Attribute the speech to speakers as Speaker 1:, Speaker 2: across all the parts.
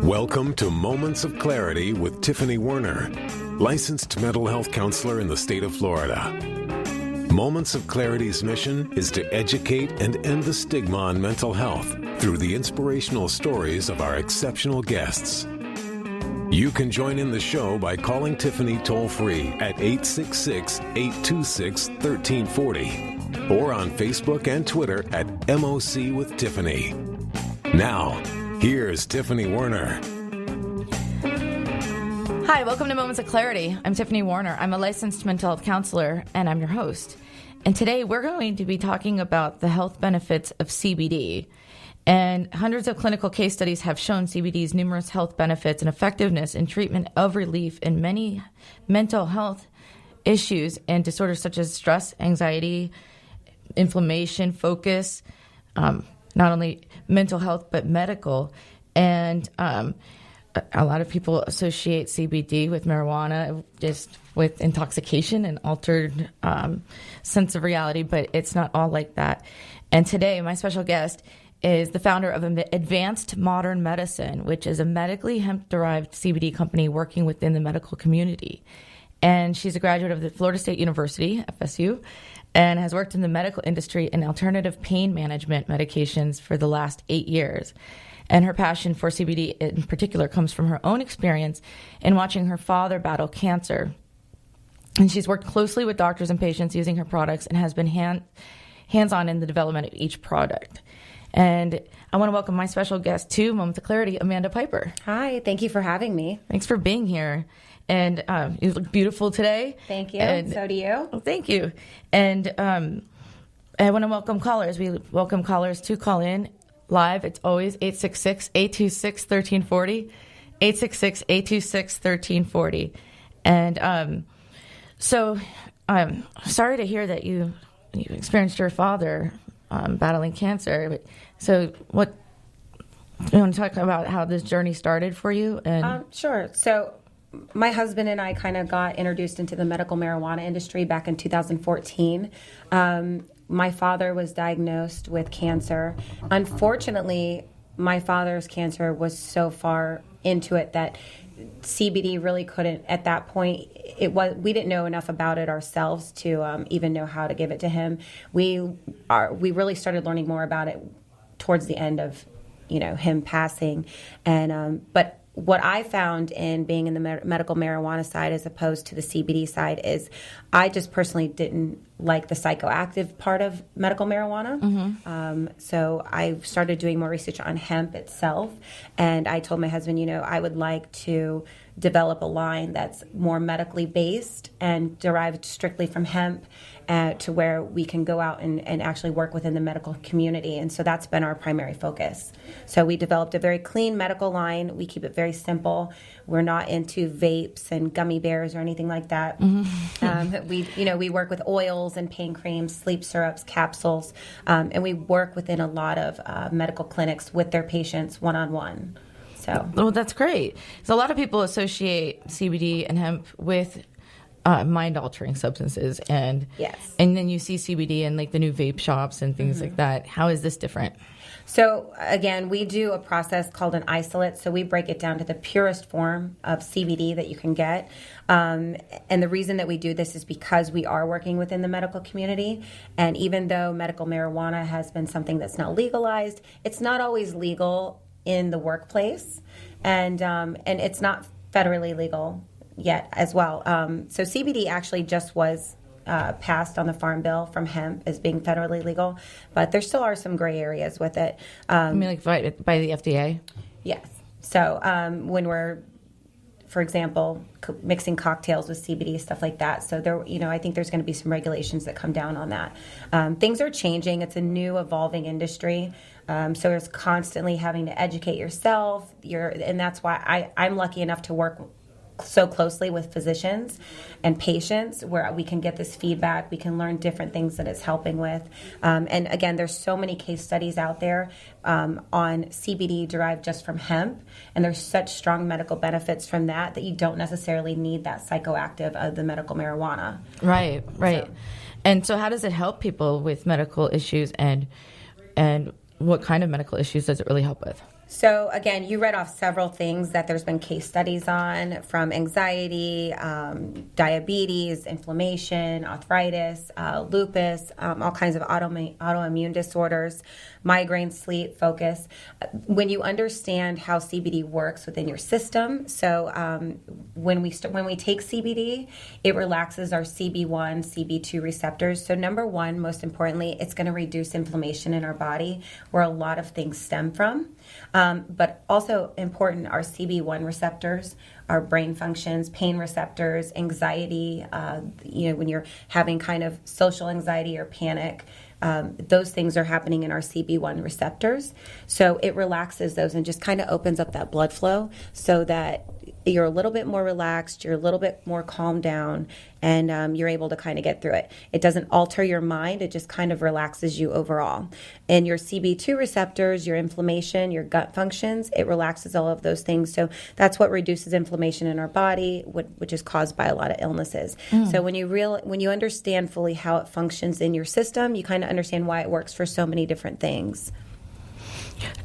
Speaker 1: Welcome to Moments of Clarity with Tiffany Werner, licensed mental health counselor in the state of Florida. Moments of Clarity's mission is to educate and end the stigma on mental health through the inspirational stories of our exceptional guests. You can join in the show by calling Tiffany toll-free at 866-826-1340 or on Facebook and Twitter at MOC with Tiffany. Now, here's Tiffany Werner.
Speaker 2: Hi, welcome to Moments of Clarity. I'm Tiffany Werner. I'm a licensed mental health counselor, and I'm your host. And today we're going to be talking about the health benefits of CBD. And hundreds of clinical case studies have shown CBD's numerous health benefits and effectiveness in treatment of relief in many mental health issues and disorders such as stress, anxiety, inflammation, focus, not only mental health, but medical. And a lot of people associate CBD with marijuana, just with intoxication and altered sense of reality, but it's not all like that. And today, my special guest is the founder of Advanced Modern Medicine, which is a medically hemp-derived CBD company working within the medical community. And she's a graduate of the Florida State University, FSU, and has worked in the medical industry in alternative pain management medications for the last 8 years. And her passion for CBD in particular comes from her own experience in watching her father battle cancer. And she's worked closely with doctors and patients using her products and has been hands-on in the development of each product. And I want to welcome my special guest to Moments of Clarity, Amanda Piper.
Speaker 3: Hi, thank you for having me.
Speaker 2: Thanks for being here. And you look beautiful today.
Speaker 3: Thank you.
Speaker 2: And,
Speaker 3: so do you.
Speaker 2: Well, thank you. And I want to welcome callers. We welcome callers to call in live. It's always 866-826-1340, 866-826-1340. And so I'm sorry to hear that you experienced your father battling cancer. So what, you want to talk about how this journey started for you? And
Speaker 3: Sure. So my husband and I kind of got introduced into the medical marijuana industry back in 2014. My father was diagnosed with cancer. Unfortunately, my father's cancer was so far into it that CBD really couldn't, at that point, we didn't know enough about it ourselves to even know how to give it to him. We really started learning more about it towards the end of, him passing. And but what I found in being in the medical marijuana side as opposed to the CBD side is I just personally didn't like the psychoactive part of medical marijuana. Mm-hmm. So I started doing more research on hemp itself. And I told my husband, I would like to develop a line that's more medically based and derived strictly from hemp to where we can go out and actually work within the medical community. And so that's been our primary focus. So we developed a very clean medical line. We keep it very simple. We're not into vapes and gummy bears or anything like that. Mm-hmm. We work with oils and pain creams, sleep syrups, capsules, and we work within a lot of medical clinics with their patients one-on-one.
Speaker 2: Well, that's great. So a lot of people associate CBD and hemp with mind-altering substances, and
Speaker 3: yes,
Speaker 2: and then you see CBD in like the new vape shops and things like that. How is this different?
Speaker 3: So again, we do a process called an isolate. So we break it down to the purest form of CBD that you can get. And the reason that we do this is because we are working within the medical community. And even though medical marijuana has been something that's not legalized, it's not always legal in the workplace. And it's not federally legal yet as well. So CBD actually just was passed on the Farm Bill from hemp as being federally legal, but there still are some gray areas with it.
Speaker 2: I mean, like by the FDA?
Speaker 3: Yes. So when we're, for example, mixing cocktails with CBD, stuff like that. So there, I think there's going to be some regulations that come down on that. Things are changing. It's a new evolving industry. So there's constantly having to educate yourself. And that's why I'm lucky enough to work so closely with physicians and patients where we can get this feedback. We can learn different things that it's helping with. And again, there's so many case studies out there on CBD derived just from hemp. And there's such strong medical benefits from that you don't necessarily need that psychoactive of the medical marijuana.
Speaker 2: Right. And so how does it help people with medical issues, and what kind of medical issues does it really help with?
Speaker 3: So again, you read off several things that there's been case studies on, from anxiety, diabetes, inflammation, arthritis, lupus, all kinds of autoimmune disorders, migraine, sleep, focus. When you understand how CBD works within your system, so when we take CBD, it relaxes our CB1, CB2 receptors. So number one, most importantly, it's going to reduce inflammation in our body, where a lot of things stem from. But also important are CB1 receptors, our brain functions, pain receptors, anxiety, when you're having kind of social anxiety or panic, those things are happening in our CB1 receptors. So it relaxes those and just kind of opens up that blood flow so that you're a little bit more relaxed, you're a little bit more calmed down, and you're able to kind of get through it. It doesn't alter your mind, it just kind of relaxes you overall. And your CB2 receptors, your inflammation, your gut functions, it relaxes all of those things. So that's what reduces inflammation in our body, which is caused by a lot of illnesses. So when you understand fully how it functions in your system, you kind of understand why it works for so many different things.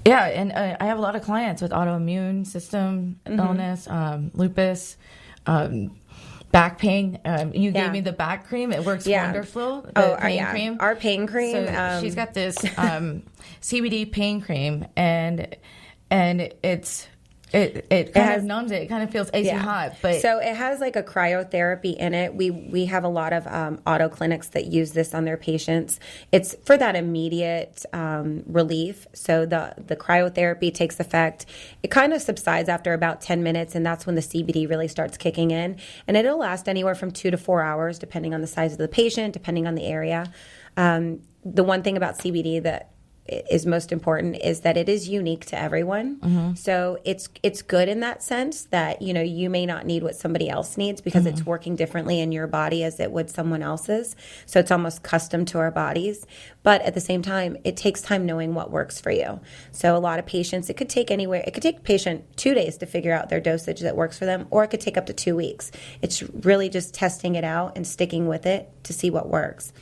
Speaker 2: Yeah, and I have a lot of clients with autoimmune system illness, lupus, back pain. You gave me the back cream. It works wonderful. The pain cream.
Speaker 3: Our pain cream.
Speaker 2: So she's got this CBD pain cream, and it kind of numbs it. It kind of feels icy hot. But
Speaker 3: so it has like a cryotherapy in it. We have a lot of auto clinics that use this on their patients. It's for that immediate relief. So the cryotherapy takes effect. It kind of subsides after about 10 minutes, and that's when the CBD really starts kicking in. And it'll last anywhere from 2 to 4 hours, depending on the size of the patient, depending on the area. The one thing about CBD that is most important is that it is unique to everyone. So it's good in that sense that, you may not need what somebody else needs because it's working differently in your body as it would someone else's. So it's almost custom to our bodies. But at the same time, it takes time knowing what works for you. So a lot of patients, it could take a patient 2 days to figure out their dosage that works for them, or it could take up to 2 weeks. It's really just testing it out and sticking with it to see what works.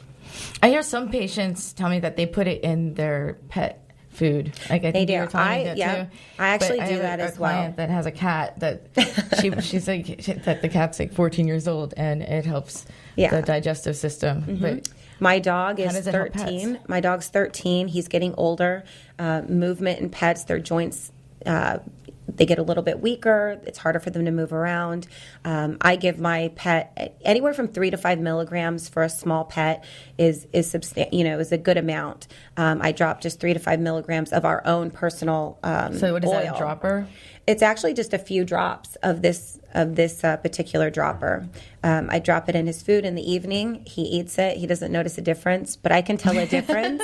Speaker 2: I hear some patients tell me that they put it in their pet food. Like I think you were telling me that too.
Speaker 3: I actually do that as well.
Speaker 2: I have a client that has a cat that she's like that the cat's like 14 years old and it helps the digestive system. But
Speaker 3: my dog is 13. My dog's 13. He's getting older. Movement in pets, their joints. They get a little bit weaker. It's harder for them to move around. I give my pet anywhere from 3 to 5 milligrams for a small pet is a good amount. I drop just 3 to 5 milligrams of our own personal
Speaker 2: So what is
Speaker 3: oil.
Speaker 2: that, a dropper?
Speaker 3: It's actually just a few drops of this particular dropper. I drop it in his food in the evening. He eats it. He doesn't notice a difference, but I can tell a difference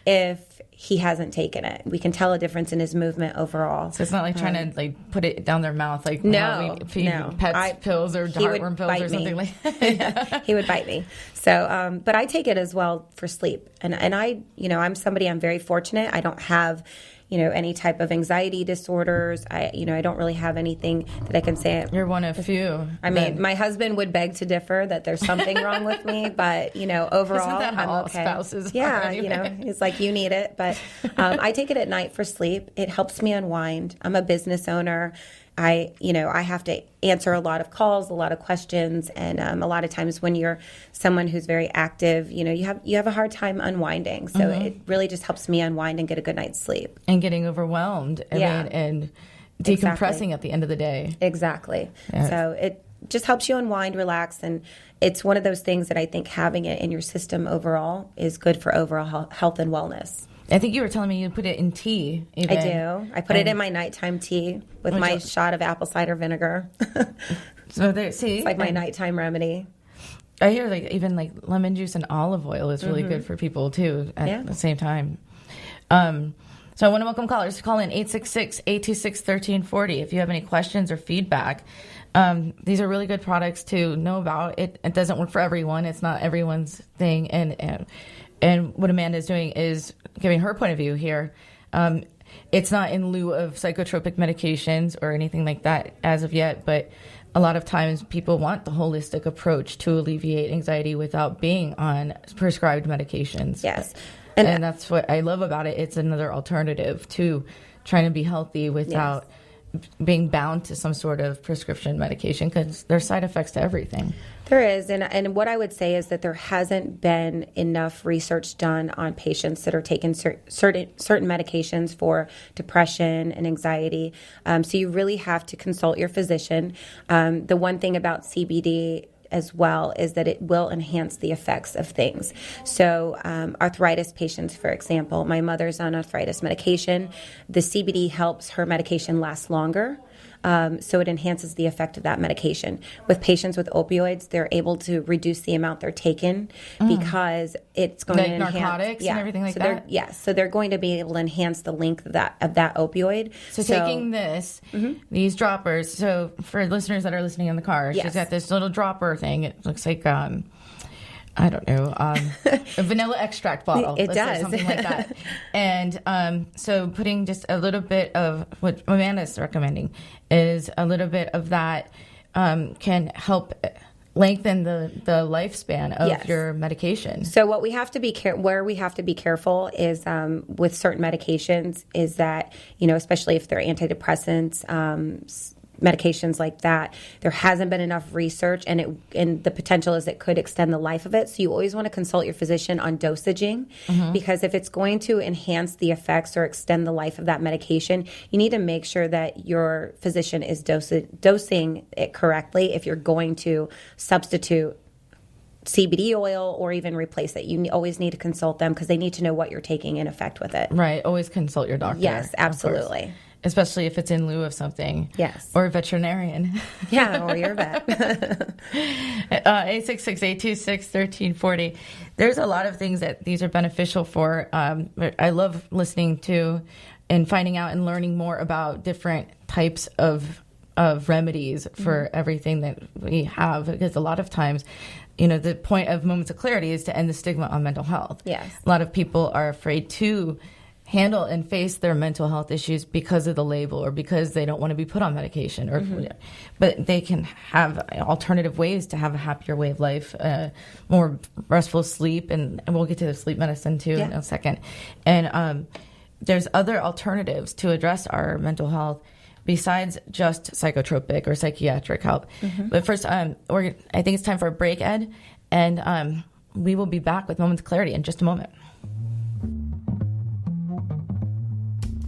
Speaker 3: if he hasn't taken it. We can tell a difference in his movement overall.
Speaker 2: So it's not like trying to like put it down their mouth, like
Speaker 3: no,
Speaker 2: we feed pets pills or heartworm pills or something like that.
Speaker 3: He would bite me. So, but I take it as well for sleep. And I'm somebody, I'm very fortunate. I don't have, any type of anxiety disorders. I don't really have anything that I can say.
Speaker 2: You're one of few.
Speaker 3: I mean, my husband would beg to differ that there's something wrong with me, but overall,
Speaker 2: Isn't that how
Speaker 3: I'm
Speaker 2: all
Speaker 3: okay.
Speaker 2: Spouses
Speaker 3: yeah,
Speaker 2: are anyway?
Speaker 3: He's like, you need it, but I take it at night for sleep. It helps me unwind. I'm a business owner. I have to answer a lot of calls, a lot of questions, and a lot of times when you're someone who's very active, you have a hard time unwinding. So it really just helps me unwind and get a good night's sleep.
Speaker 2: And getting overwhelmed, and decompressing at the end of the day.
Speaker 3: Exactly.
Speaker 2: Yeah.
Speaker 3: So it just helps you unwind, relax, and it's one of those things that I think having it in your system overall is good for overall health and wellness.
Speaker 2: I think you were telling me you put it in tea. Even.
Speaker 3: I do. I put it in my nighttime tea with my shot of apple cider vinegar.
Speaker 2: So it's
Speaker 3: like my nighttime remedy.
Speaker 2: I hear even lemon juice and olive oil is really good for people too at the same time. So I want to welcome callers to call in 866-826-1340 if you have any questions or feedback. These are really good products to know about. It doesn't work for everyone. It's not everyone's thing. And what Amanda is doing is giving her point of view here. It's not in lieu of psychotropic medications or anything like that as of yet, but a lot of times people want the holistic approach to alleviate anxiety without being on prescribed medications.
Speaker 3: Yes.
Speaker 2: And that's what I love about it. It's another alternative to trying to be healthy without being bound to some sort of prescription medication, because there's side effects to everything.
Speaker 3: There is, and what I would say is that there hasn't been enough research done on patients that are taking certain medications for depression and anxiety. So you really have to consult your physician. The one thing about CBD as well is that it will enhance the effects of things. So arthritis patients, for example, my mother's on arthritis medication. The CBD helps her medication last longer. So it enhances the effect of that medication. With patients with opioids, they're able to reduce the amount they're taking because it's going to enhance
Speaker 2: narcotics and everything like that.
Speaker 3: So they're going to be able to enhance the length of that opioid.
Speaker 2: So taking these droppers. So for listeners that are listening in the car, she's got this little dropper thing. It looks like I don't know, a vanilla extract bottle.
Speaker 3: It does.
Speaker 2: Something like that. And so putting just a little bit of what Amanda's recommending is a little bit of that can help lengthen the lifespan of your medication.
Speaker 3: So what we have to be where we have to be careful is with certain medications is that, especially if they're antidepressants, medications like that, there hasn't been enough research, and the potential is it could extend the life of it. So you always want to consult your physician on dosaging, because if it's going to enhance the effects or extend the life of that medication, you need to make sure that your physician is dosing it correctly. If you're going to substitute CBD oil or even replace it, you always need to consult them because they need to know what you're taking in effect with it.
Speaker 2: Right. Always consult your doctor.
Speaker 3: Yes, absolutely.
Speaker 2: Especially if it's in lieu of something.
Speaker 3: Yes.
Speaker 2: Or a veterinarian.
Speaker 3: Yeah, or your vet.
Speaker 2: 866-826-1340. There's a lot of things that these are beneficial for. I love listening to and finding out and learning more about different types of remedies for everything that we have. Because a lot of times, the point of Moments of Clarity is to end the stigma on mental health.
Speaker 3: Yes.
Speaker 2: A lot of people are afraid to handle and face their mental health issues because of the label or because they don't want to be put on medication, but they can have alternative ways to have a happier way of life, more restful sleep, and we'll get to the sleep medicine too in a second. And there's other alternatives to address our mental health besides just psychotropic or psychiatric help. But first, I think it's time for a break, Ed, and we will be back with Moments of Clarity in just a moment.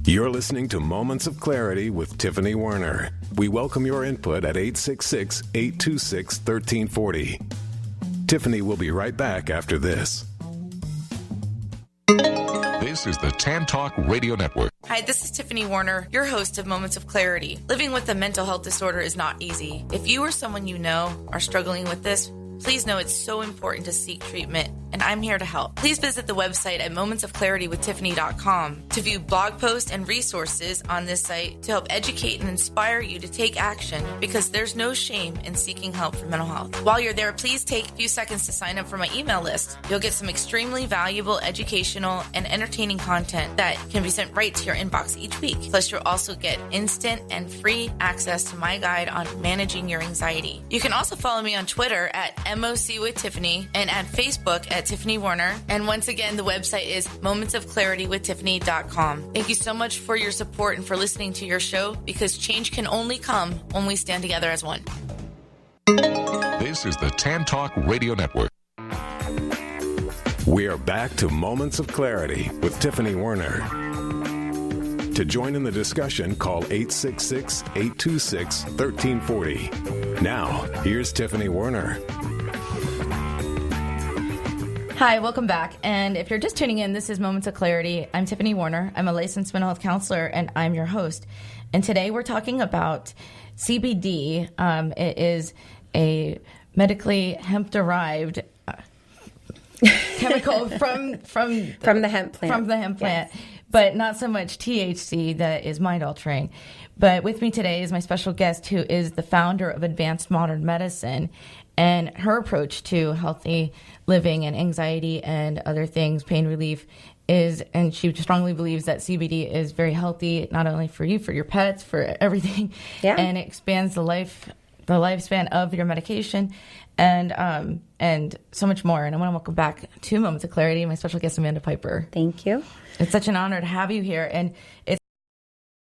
Speaker 1: You're listening to Moments of Clarity with Tiffany Werner. We welcome your input at 866-826-1340. Tiffany will be right back after this.
Speaker 4: This is the Tan Talk Radio Network.
Speaker 2: Hi, this is Tiffany Werner, your host of Moments of Clarity. Living with a mental health disorder is not easy. If you or someone you know are struggling with this, please know it's so important to seek treatment, and I'm here to help. Please visit the website at momentsofclaritywithtiffany.com to view blog posts and resources on this site to help educate and inspire you to take action, because there's no shame in seeking help for mental health. While you're there, please take a few seconds to sign up for my email list. You'll get some extremely valuable educational and entertaining content that can be sent right to your inbox each week. Plus, you'll also get instant and free access to my guide on managing your anxiety. You can also follow me on Twitter at MOC with Tiffany and at Facebook at Tiffany Werner. And once again, the website is momentsofclaritywithtiffany.com. Thank you so much for your support and for listening to your show, because change can only come when we stand together as one.
Speaker 4: This is the Tan Talk Radio Network.
Speaker 1: We are back to Moments of Clarity with Tiffany Werner. To join in the discussion, call 866-826-1340. Now, here's Tiffany Werner.
Speaker 2: Hi, welcome back. And if you're just tuning in, this is Moments of Clarity. I'm Tiffany Werner. I'm a licensed mental health counselor, and I'm your host. And today we're talking about CBD. It is a medically hemp-derived chemical from
Speaker 3: the hemp plant.
Speaker 2: From the hemp plant,
Speaker 3: yes.
Speaker 2: But not so much THC that is mind-altering. But with me today is my special guest, who is the founder of Advanced Modern Medicine, and her approach to healthy living and anxiety and other things, pain relief, is, and she strongly believes that CBD is very healthy, not only for you, for your pets, for everything, and it expands the lifespan of your medication. and so much more. And I want to welcome back to Moments of Clarity, my special guest, Amanda Piper.
Speaker 3: Thank you.
Speaker 2: It's such an honor to have you here. And it's